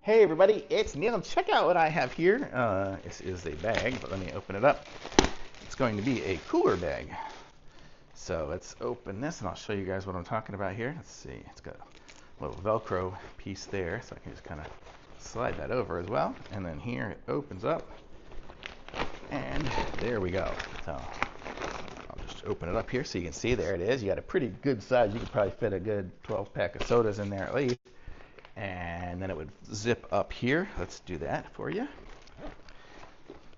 Hey everybody, it's Neil. Check out what I have here. This is a bag, but let me open it up. It's going to be a cooler bag. So let's open this and I'll show you guys what I'm talking about here. Let's see, it's got a little Velcro piece there, so I can just kind of slide that over as well. And then here it opens up, and there we go. So I'll just open it up here so you can see. There it is. You got a pretty good size. You could probably fit a good 12 pack of sodas in there at least. And then it would zip up here. Let's do that for you.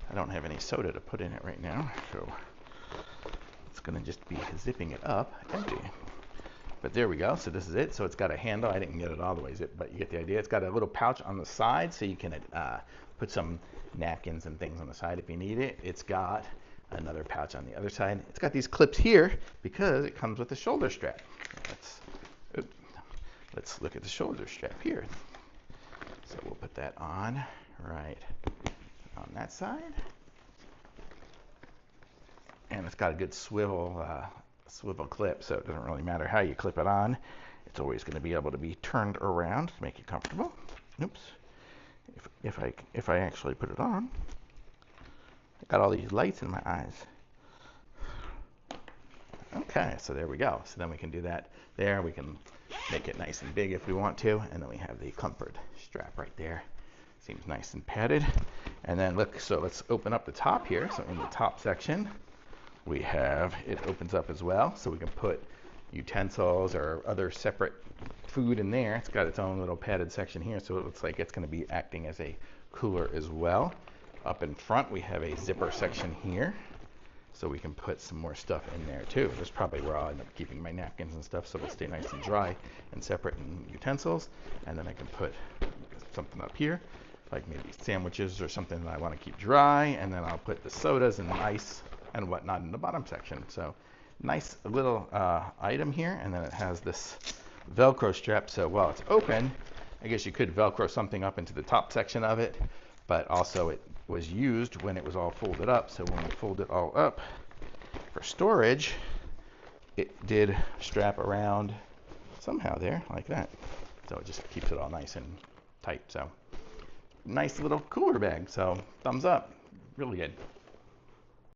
I don't have any soda to put in it right now, so it's going to just be zipping it up empty. But there we go. So this is it. So it's got a handle. I didn't get it all the way zipped, but you get the idea. It's got a little pouch on the side, so you can put some napkins and things on the side if you need it. It's got another pouch on the other side. It's got these clips here because it comes with a shoulder strap. Let's look at the shoulder strap here. So we'll put that on right on that side. And it's got a good swivel clip, so it doesn't really matter how you clip it on. It's always going to be able to be turned around to make it comfortable. Oops. If I actually put it on, I got all these lights in my eyes. Okay, so there we go. So then we can do that there. We can make it nice and big if we want to. And then we have the comfort strap right there. Seems nice and padded. And then look, so let's open up the top here. So in the top section, we have, it opens up as well. So we can put utensils or other separate food in there. It's got its own little padded section here. So it looks like it's going to be acting as a cooler as well. Up in front, we have a zipper section here. So we can put some more stuff in there too. That's probably where I'll end up keeping my napkins and stuff, so they'll stay nice and dry and separate in utensils. And then I can put something up here, like maybe sandwiches or something that I want to keep dry. And then I'll put the sodas and ice and whatnot in the bottom section. So nice little item here. And then it has this Velcro strap. So while it's open, I guess you could Velcro something up into the top section of it, but also it was used when it was all folded up. So when we fold it all up for storage, it did strap around somehow there like that. So it just keeps it all nice and tight. So nice little cooler bag. So thumbs up, really good.